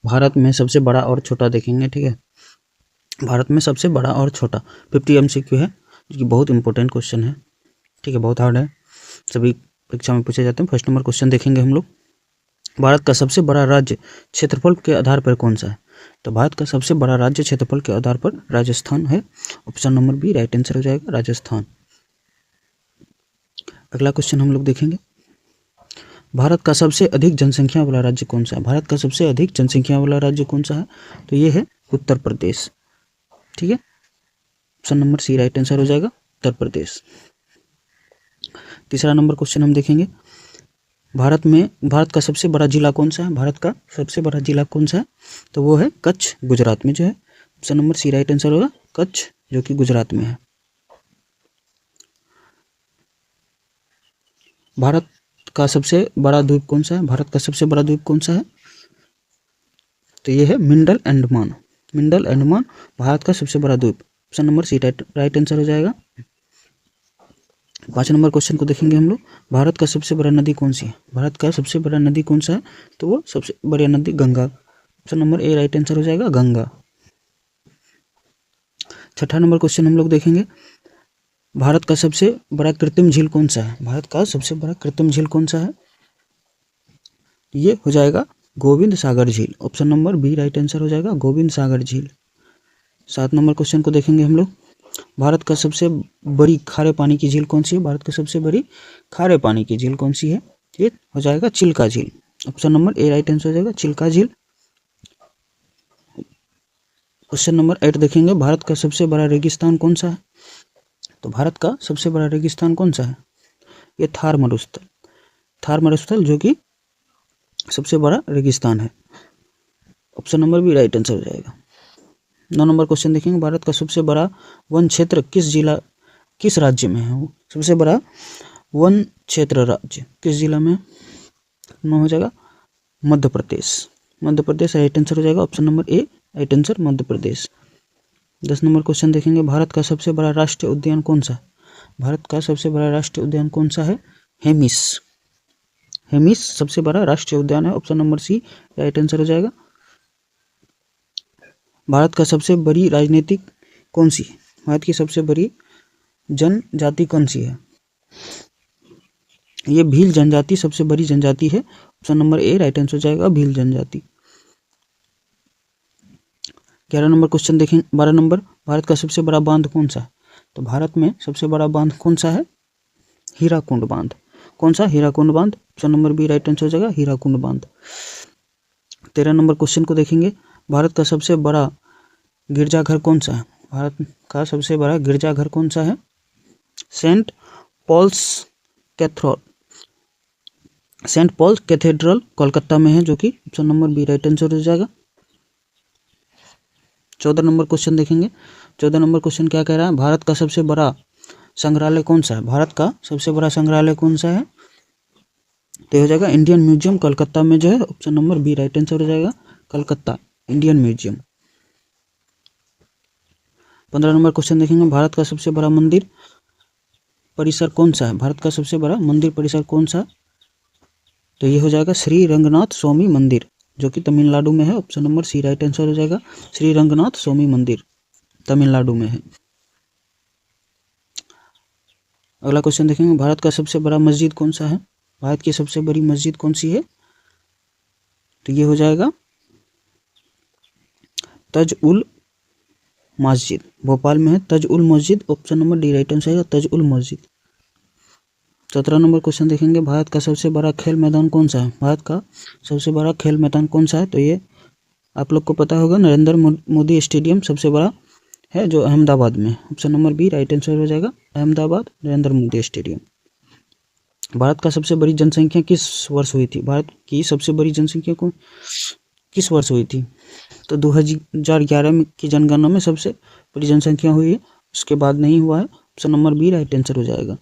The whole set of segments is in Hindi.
भारत में सबसे बड़ा और छोटा देखेंगे, ठीक है। भारत में सबसे बड़ा और छोटा 50 MCQ है, जो कि बहुत इंपॉर्टेंट क्वेश्चन है, ठीक है, बहुत हार्ड है, सभी परीक्षा में पूछे जाते हैं। फर्स्ट नंबर क्वेश्चन देखेंगे हम लोग, भारत का सबसे बड़ा राज्य क्षेत्रफल के आधार पर कौन सा है? तो भारत का सबसे बड़ा राज्य क्षेत्रफल के आधार पर राजस्थान है, option number B right answer हो जाएगा, राजस्थान। अगला क्वेश्चन हम लोग देखेंगे, भारत का सबसे अधिक जनसंख्या वाला राज्य कौन सा है? भारत का सबसे अधिक जनसंख्या वाला राज्य कौन सा है? तो ये है उत्तर प्रदेश, ठीक है, option number C right answer हो जाएगा, उत्तर प्रदेश। तीसरा नंबर क्वेश्चन हम देखेंगे, भारत का सबसे बड़ा जिला कौन सा है? भारत का सबसे बड़ा जिला कौन सा है? तो वो है कच्छ, गुजरात में जो है, option number C right answer होगा, कच्छ, जो कि गुजरात में है। भारत का सबसे बड़ा द्वीप कौन सा है? भारत का सबसे बड़ा द्वीप कौन सा है? तो ये है मिंडल अंडमान, मिंडल अंडमान भारत का सबसे बड़ा द्वीप, option number C right answer हो जाएगा। 5 नंबर क्वेश्चन को देखेंगे हम लोग, भारत का सबसे बड़ा नदी कौन सी है? भारत का सबसे बड़ा नदी कौन सा है? तो वो सबसे बड़ी नदी Ganga, option number A right answer हो जाएगा, गंगा। छठा नंबर क्वेश्चन हम लोग देखेंगे, भारत का सबसे बड़ा कृत्रिम झील कौन सा है? भारत का सबसे बड़ा कृत्रिम झील कौन सा है? ये हो जाएगा गोविंद सागर झील, option number B right answer हो जाएगा, गोविंद सागर झील। 7 नंबर क्वेश्चन को देखेंगे हम लोग, भारत का सबसे बड़ी खारे पानी की झील कौन सी है? भारत की सबसे बड़ी खारे पानी की झील कौन सी है? ये हो जाएगा चिल्का झील, option number A right answer हो जाएगा, चिल्का झील। क्वेश्चन नंबर 8 देखेंगे, भारत का सबसे बड़ा रेगिस्तान कौन सा है? तो भारत का सबसे बड़ा रेगिस्तान कौन सा है? ये थार मरुस्थल, थार मरुस्थल जो कि सबसे बड़ा रेगिस्तान है, option number B right answer हो जाएगा। 9 नंबर क्वेश्चन देखेंगे, भारत का सबसे बड़ा वन क्षेत्र किस राज्य में है? सबसे बड़ा वन क्षेत्र राज्य किस जिला में? 9 हो जाएगा मध्य प्रदेश, मध्य प्रदेश राइट आंसर हो जाएगा, option number A right answer, Madhya Pradesh. 10 number question देखेंगे, भारत का सबसे बड़ा राष्ट्रीय उद्यान कौन सा है? भारत का सबसे बड़ा राष्ट्रीय उद्यान कौन सा है? हेमिस, हेमिस सबसे बड़ा राष्ट्रीय उद्यान है, option number C right answer हो जाएगा। भारत का सबसे बड़ी राजनीतिक कौन सी है? भारत की सबसे बड़ी जनजाति कौन सी है? ये भील जनजाति सबसे बड़ी जनजाति है, option number A right answer हो जाएगा, भील जनजाति। 11 नंबर क्वेश्चन देखें, 12 नंबर, भारत का सबसे बड़ा बांध कौन सा है? तो भारत में सबसे बड़ा बांध कौन सा है? हीराकुंड बांध, कौन सा? हीराकुंड बांध, option number B right answer हो जाएगा, हीराकुंड बांध। 13 नंबर क्वेश्चन को देखेंगे, भारत का सबसे बड़ा गिरजाघर कौन सा है? भारत का सबसे बड़ा गिरजाघर कौन सा है? Saint Paul's cathedral, saint Paul cathedral Kolkata में है, जो कि option number B right answer हो जाएगा। 14 नंबर क्वेश्चन देखेंगे, 14 नंबर क्वेश्चन क्या कह रहा है, भारत का सबसे बड़ा संग्रहालय कौन सा है? भारत का सबसे बड़ा संग्रहालय कौन सा है? तो हो जाएगा इंडियन म्यूजियम कलकत्ता में जो है, option number B right answer हो जाएगा, Calcutta Indian museum. 15 number question देखेंगे, भारत का सबसे बड़ा मंदिर परिसर कौन सा है? भारत का सबसे बड़ा मंदिर परिसर कौन सा? तो ये हो जाएगा श्री रंगनाथ स्वामी मंदिर, जो कि तमिलनाडु में है, option number C right answer हो जाएगा, श्री रंगनाथ स्वामी मंदिर तमिलनाडु में है। अगला क्वेश्चन देखेंगे, भारत का सबसे बड़ा मस्जिद कौन सा है? भारत की सबसे बड़ी मस्जिद कौन सी है? तो ये हो जाएगा तज उल मस्जिद, भोपाल में है तज उल मस्जिद, option number D right answer है, तज उल मस्जिद। 17 नंबर क्वेश्चन देखेंगे, भारत का सबसे बड़ा खेल मैदान कौन सा है? भारत का सबसे बड़ा खेल मैदान कौन सा है? तो ये आप लोग को पता होगा, नरेंद्र मोदी स्टेडियम सबसे बड़ा है, जो अहमदाबाद में, option number B right answer हो जाएगा, अहमदाबाद नरेंद्र मोदी स्टेडियम। भारत का सबसे बड़ी जनसंख्या किस वर्ष हुई थी? भारत की सबसे बड़ी जनसंख्या को किस वर्ष हुई थी? तो 2011 में की जनगणना में सबसे बड़ी जनसंख्या हुई है, उसके बाद नहीं हुआ है, option number B right answer हो जाएगा।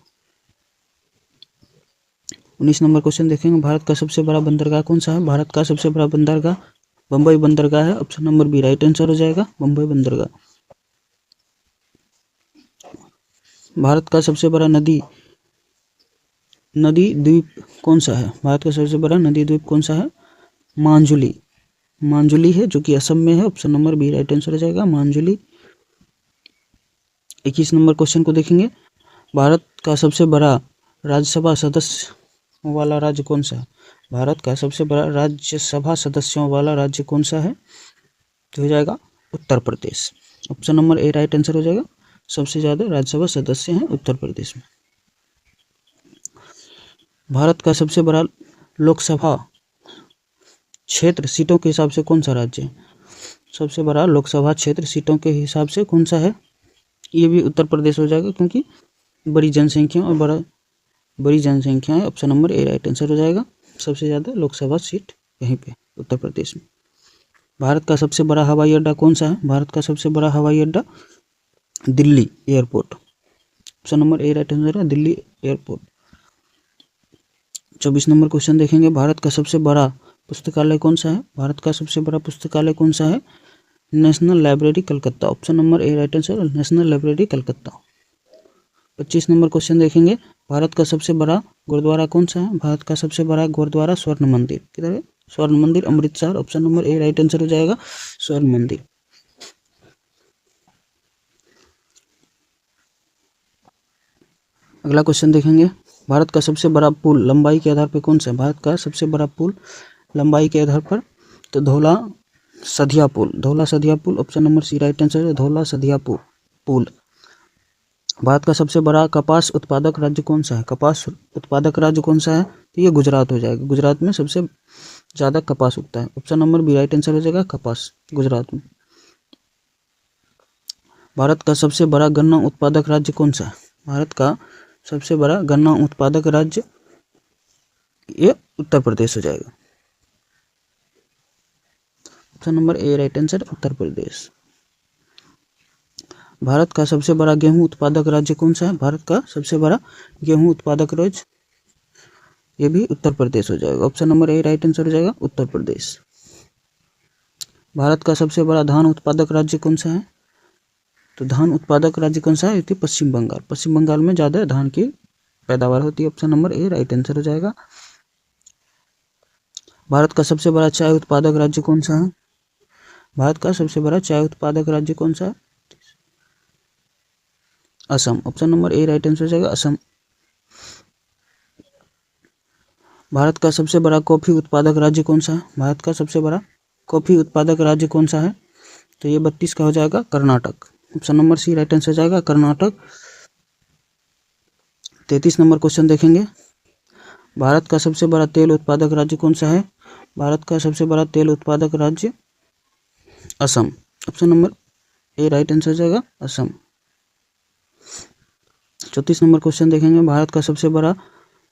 19 नंबर क्वेश्चन देखेंगे, भारत का सबसे बड़ा बंदरगाह कौन सा है? भारत का सबसे बड़ा बंदरगाह बम्बई बंदरगाह है, option number B right answer हो जाएगा, बम्बई बंदरगाह। भारत का सबसे बड़ा नदी द्वीप कौन सा है? भारत का सबसे बड़ा नदी द्वीप कौन सा है? मांजुली, मांजुली है, जो कि असम में है। Option number B right answer हो जाएगा, मांजुली। 21 नंबर क्वेश्चन को देखेंगे, भारत का सबसे बड़ा राज्यसभा सदस्य वाला राज्य कौन सा है? भारत का सबसे बड़ा राज्यसभा सदस्यों वाला राज्य कौन सा है? तो हो जाएगा Uttar Pradesh. Option number A right answer हो जाएगा, सबसे ज़्यादा राज्यसभा सदस्य हैं उत्तर प्रदेश में। भारत का सबसे बड़ा लोकसभा क्षेत्र सीटों के हिसाब से कौन सा राज्य है? सबसे बड़ा लोकसभा क्षेत्र सीटों के हिसाब से कौन सा है? ये भी उत्तर प्रदेश हो जाएगा, क्योंकि बड़ी जनसंख्या और बड़ी जनसंख्या है। Option number A right answer हो जाएगा, सबसे ज़्यादा लोकसभा सीट यहीं पे उत्तर प्रदेश में। भारत का सबसे बड़ा हवाई अड्डा कौन सा है? भारत का सबसे बड़ा हवाई अड्डा Delhi airport. Option number A right answer है, दिल्ली एयरपोर्ट। 24 नंबर क्वेश्चन देखेंगे, भारत का सबसे बड़ा पुस्तकालय कौन सा है? भारत का सबसे बड़ा पुस्तकालय कौन सा है? National library Calcutta. Option number A right answer, national library Calcutta. 25 number question देखेंगे, भारत का सबसे बड़ा गुरुद्वारा कौन सा है? भारत का सबसे बड़ा गुरुद्वारा स्वर्ण मंदिर। किधर है? स्वर्ण मंदिर, Amritsar. Option number A right answer हो जाएगा, स्वर्ण मंदिर। अगला क्वेश्चन देखेंगे, भारत का सबसे बड़ा पुल लंबाई के आधार पर कौन सा है? भारत का सबसे बड़ा पुल लंबाई के आधार पर तो धौला सधिया पुल, धौला सधिया पुल। Option number C right answer है, धौला सधिया पुल। भारत का सबसे बड़ा कपास उत्पादक राज्य कौन सा है? कपास उत्पादक राज्य कौन सा है? तो ये गुजरात हो जाएगा, गुजरात में सबसे ज़्यादा कपास उगता है। Option number B right answer हो जाएगा, कपास, गुजरात में। भारत का सबसे बड़ा गन्ना उत्पादक राज्य कौन सा है? भारत का सबसे बड़ा गन्ना उत्पादक राज्य ये उत्तर प्रदेश हो जाएगा। Option number A right answer, Uttar Pradesh. Bharat का सबसे बड़ा गेहूं उत्पादक राज्य कौन सा है? भारत का सबसे बड़ा गेहूं उत्पादक राज्य ये भी उत्तर प्रदेश हो जाएगा। Option number A right answer हो जाएगा, उत्तर प्रदेश। भारत का सबसे बड़ा धान उत्पादक राज्य कौन सा है? तो धान उत्पादक राज्य कौन सा है? पश्चिम बंगाल। पश्चिम बंगाल में ज़्यादा धान की पैदावार होती है। Option number A right answer हो जाएगा। भारत का सबसे बड़ा चाय उत्पादक राज्य कौन सा है? भारत का सबसे बड़ा चाय उत्पादक राज्य कौन सा है? Assam. Option number A right answer हो जाएगा, असम। भारत का सबसे बड़ा कॉफी उत्पादक राज्य कौन सा है? भारत का सबसे बड़ा कॉफी उत्पादक राज्य कौन सा है? तो ये 32 का हो जाएगा, Karnataka. Option number C right answer हो जाएगा, कर्नाटक। 33 नंबर क्वेश्चन देखेंगे, भारत का सबसे बड़ा तेल उत्पादक राज्य कौन सा है? भारत का सबसे बड़ा तेल उत्पादक राज्य Assam. Option number A right answer हो जाएगा, असम। 34 नंबर क्वेश्चन देखेंगे, भारत का सबसे बड़ा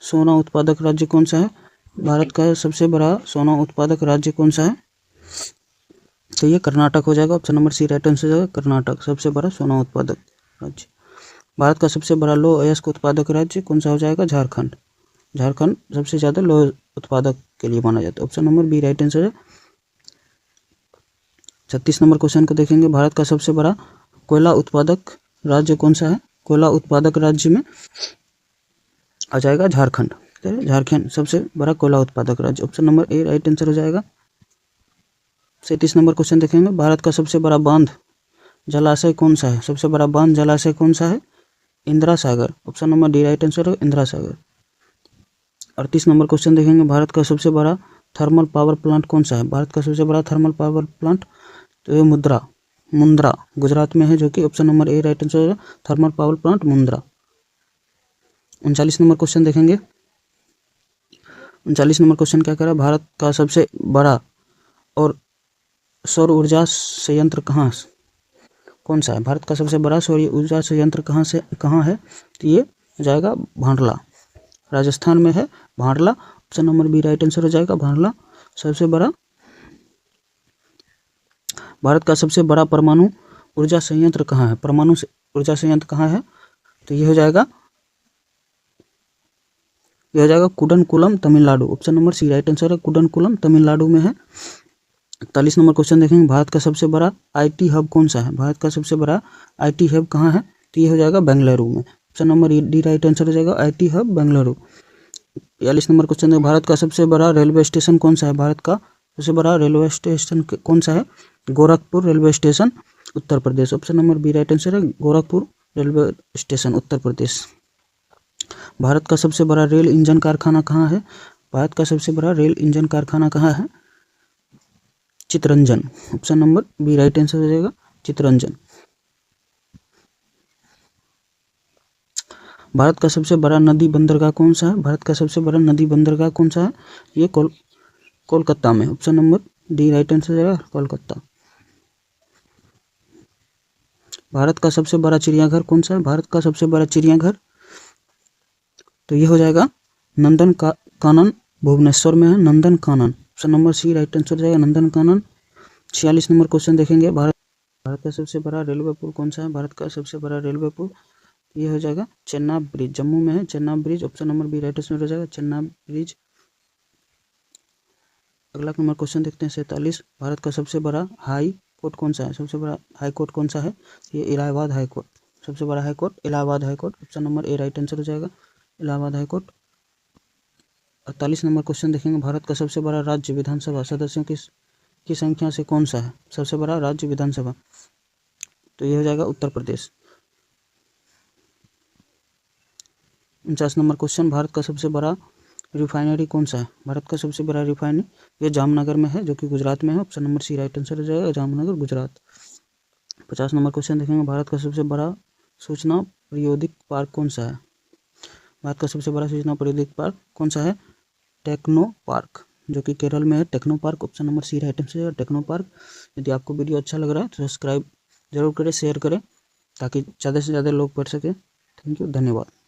सोना उत्पादक राज्य कौन सा है? भारत का सबसे बड़ा सोना उत्पादक राज्य कौन सा है? तो ये कर्नाटक हो जाएगा। Option number C right answer हो जाएगा, कर्नाटक, सबसे बड़ा सोना उत्पादक राज्य। भारत का सबसे बड़ा लौह अयस्क उत्पादक राज्य कौन सा हो जाएगा? झारखंड। झारखंड सबसे ज़्यादा लौह उत्पादक के लिए माना जाता है। Option number B right answer है। 36 नंबर क्वेश्चन को देखेंगे, भारत का सबसे बड़ा कोयला उत्पादक राज्य कौन सा है? कोयला उत्पादक राज्य में आ जाएगा झारखंड। झारखंड सबसे बड़ा कोयला उत्पादक राज्य। Option number A right answer हो जाएगा। 37 नंबर क्वेश्चन देखेंगे, भारत का सबसे बड़ा बांध जलाशय कौन सा है? सबसे बड़ा बांध जलाशय कौन सा है? Indira Sagar. Option number D right answer हो, इंदिरा सागर। 38 नंबर क्वेश्चन देखेंगे, भारत का सबसे बड़ा थर्मल पावर प्लांट कौन सा है? भारत का सबसे बड़ा थर्मल पावर प्लांट तो ये मुंद्रा गुजरात में है, जो कि option number A right answer है, thermal power plant Mundra. 39 number question देखेंगे, 39 नंबर क्वेश्चन क्या कह रहा है, भारत का सबसे बड़ा और सौर ऊर्जा संयंत्र कौन सा है? भारत का सबसे बड़ा सौर ऊर्जा संयंत्र कहाँ है? तो ये जाएगा भांडला, राजस्थान में है Bhandla. Option number B right answer हो जाएगा, भांडला सबसे बड़ा। भारत का सबसे बड़ा परमाणु ऊर्जा संयंत्र कहाँ है? परमाणु ऊर्जा संयंत्र कहाँ है? तो ये हो जाएगा Kudankulam, Tamil Nadu. Option number C right answer है, कुडनकुलम तमिलनाडु में है। 41 नंबर क्वेश्चन देखेंगे, भारत का सबसे बड़ा आईटी हब कौन सा है? भारत का सबसे बड़ा आईटी हब कहाँ है? तो ये हो जाएगा बेंगलुरु में। Option number D right answer हो जाएगा, IT hub Bengaluru. 42 number question है, भारत का सबसे बड़ा रेलवे स्टेशन कौन सा है? भारत का सबसे बड़ा रेलवे स्टेशन कौन सा है? Gorakhpur railway station, Uttar Pradesh. Option number B right answer है, गोरखपुर रेलवे स्टेशन, उत्तर प्रदेश। भारत का सबसे बड़ा रेल इंजन कारखाना कहाँ है? भारत का सबसे बड़ा रेल इंजन कारखाना कहाँ है? Chittaranjan. Option number B right answer हो जाएगा, चितरंजन। भारत का सबसे बड़ा नदी बंदरगाह कौन सा है? भारत का सबसे बड़ा नदी बंदरगाह कौन सा है? ये कोलकाता में। Option number D right answer हो जाएगा, कोलकाता। भारत का सबसे बड़ा चिड़ियाघर कौन सा है? भारत का सबसे बड़ा चिड़ियाघर तो ये हो जाएगा नंदन कानन, भुवनेश्वर में है Nandan Kanan. Option number C right answer हो जाएगा, नंदन कानन। 46 नंबर क्वेश्चन देखेंगे, भारत का सबसे बड़ा रेलवे पुल कौन सा है? भारत का सबसे बड़ा रेलवे पुल ये हो जाएगा चेनाब ब्रिज, जम्मू में है Chenab bridge. Option number B right answer हो जाएगा, चेनाब ब्रिज। अगला नंबर क्वेश्चन देखते हैं 47। भारत का सबसे बड़ा हाई कोर्ट कौन सा है? सबसे बड़ा हाई कोर्ट कौन सा है? ये इलाहाबाद हाई कोर्ट। सबसे बड़ा high court Allahabad high court. Option number A right answer हो जाएगा, Allahabad high court. 48 number question देखेंगे, भारत का सबसे बड़ा राज्य विधानसभा सदस्यों की संख्या से कौन सा है? सबसे बड़ा राज्य विधानसभा तो ये हो जाएगा उत्तर प्रदेश। 49 नंबर क्वेश्चन, भारत का सबसे बड़ा रिफाइनरी कौन सा है? भारत का सबसे बड़ा रिफाइनरी ये जामनगर में है, जो कि गुजरात में है। Option number C right answer हो जाएगा, जामनगर, गुजरात। 50 नंबर क्वेश्चन देखेंगे, भारत का सबसे बड़ा सूचना प्रौद्योगिकी पार्क कौन सा है? भारत का सबसे बड़ा सूचना प्रौद्योगिकी पार्क कौन सा है? टेक्नो पार्क, जो कि केरल में है, Technopark. Option number C right answer है, टेक्नो पार्क। यदि आपको वीडियो अच्छा लग रहा है तो सब्सक्राइब जरूर करें, शेयर करें, ताकि ज़्यादा से ज़्यादा लोग पढ़ सकें। थैंक यू, धन्यवाद।